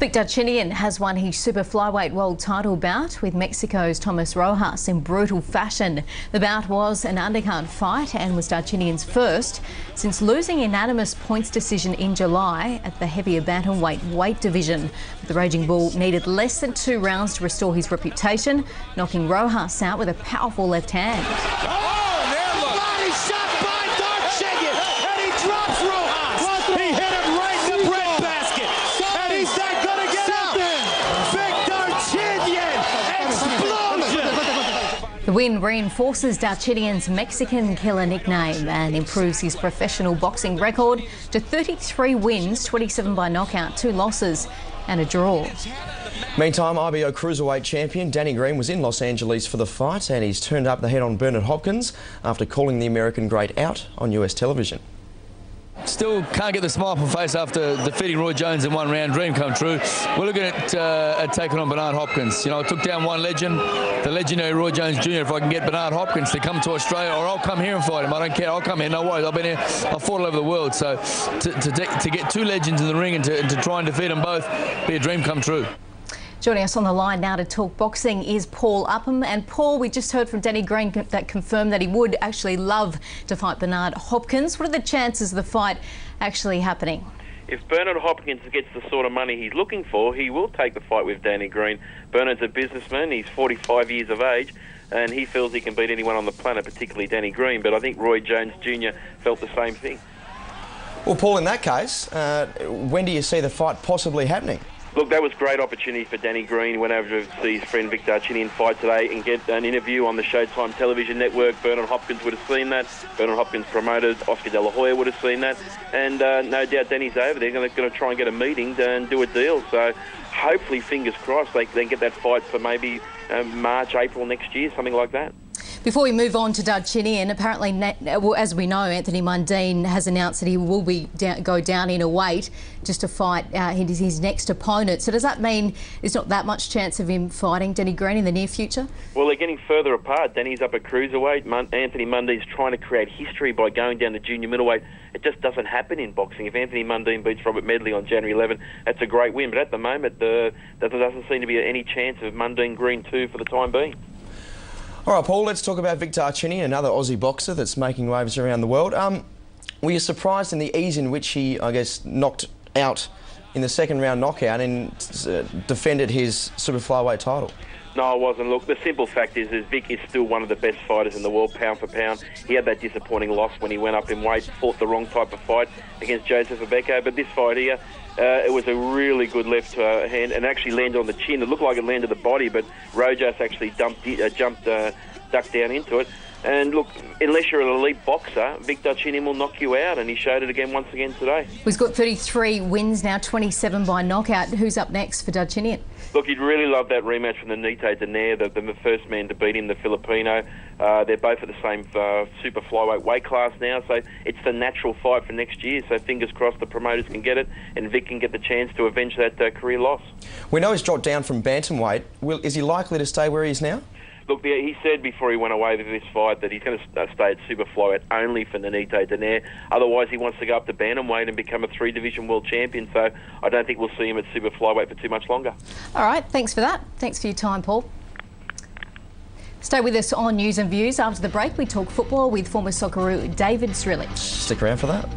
Vic Darchinyan has won his super flyweight world title bout with Mexico's Tomas Rojas in brutal fashion. The bout was an undercard fight and was Darchinyan's first since losing unanimous points decision in July at the heavier bantamweight weight division. The Raging Bull needed less than 2 rounds to restore his reputation, knocking Rojas out with a powerful left hand. Body shot by Darchinyan, and he drops Rojas. He hit him right in the breadbasket, and he's not going to get out there. Vic Darchinyan, explosion. The win reinforces Darchinyan's Mexican killer nickname and improves his professional boxing record to 33 wins, 27 by knockout, 2 losses and a draw. Meantime, IBO Cruiserweight champion Danny Green was in Los Angeles for the fight, and he's turned up the head on Bernard Hopkins after calling the American great out on US television. Still can't get the smile off my face after defeating Roy Jones in 1 round. Dream come true. We're looking at taking on Bernard Hopkins. You know, I took down one legend, the legendary Roy Jones Jr. If I can get Bernard Hopkins to come to Australia, or I'll come here and fight him. I don't care. I'll come here. No worries. I've been here. I've fought all over the world. So to get 2 legends in the ring and to try and defeat them both, be a dream come true. Joining us on the line now to talk boxing is Paul Upham. And Paul, we just heard from Danny Green that confirmed that he would actually love to fight Bernard Hopkins. What are the chances of the fight actually happening? If Bernard Hopkins gets the sort of money he's looking for, he will take the fight with Danny Green. Bernard's a businessman, he's 45 years of age, and he feels he can beat anyone on the planet, particularly Danny Green. But I think Roy Jones Jr. felt the same thing. Well, Paul, in that case, when do you see the fight possibly happening? Look, that was a great opportunity for Danny Green. He went over to see his friend Vic Darchinyan fight today and get an interview on the Showtime television network. Bernard Hopkins would have seen that. Bernard Hopkins promoter Oscar De La Hoya would have seen that. And no doubt Danny's over there. They're going to try and get a meeting and do a deal. So hopefully, fingers crossed, they can get that fight for maybe March, April next year, something like that. Before we move on to Darchinyan, apparently, as we know, Anthony Mundine has announced that he will go down in a weight just to fight his next opponent. So does that mean there's not that much chance of him fighting Danny Green in the near future? Well, they're getting further apart. Danny's up at cruiserweight. Anthony Mundine's trying to create history by going down to junior middleweight. It just doesn't happen in boxing. If Anthony Mundine beats Robert Medley on January 11, that's a great win. But at the moment, there doesn't seem to be any chance of Mundine Green 2 for the time being. All right, Paul, let's talk about Vic Darchinyan, another Aussie boxer that's making waves around the world. Were you surprised in the ease in which he, I guess, knocked out in the 2nd round knockout and defended his super flyweight title? No, I wasn't. Look, the simple fact is Vic is still one of the best fighters in the world, pound for pound. He had that disappointing loss when he went up in weight, fought the wrong type of fight against Joseph Abeko. But this fight here, it was a really good left hand and actually landed on the chin. It looked like it landed the body, but Rojas actually ducked down into it. And look, unless you're an elite boxer, Vic Darchinyan will knock you out, and he showed it once again today. He's got 33 wins now, 27 by knockout. Who's up next for Darchinyan? Look, you'd really love that rematch from the Nite Donaire, the first man to beat him, the Filipino. They're both at the same super flyweight weight class now, so it's the natural fight for next year. So fingers crossed the promoters can get it, and Vic can get the chance to avenge that career loss. We know he's dropped down from bantamweight. Is he likely to stay where he is now? Look, he said before he went away with this fight that he's going to stay at super flyweight only for the Nite Donaire. Otherwise, he wants to go up to bantamweight and become a 3-division world champion. So I don't think we'll see him at super flyweight for too much longer. All right, thanks for that. Thanks for your time, Paul. Stay with us on News and Views. After the break, we talk football with former Socceroo David Srilich. Stick around for that.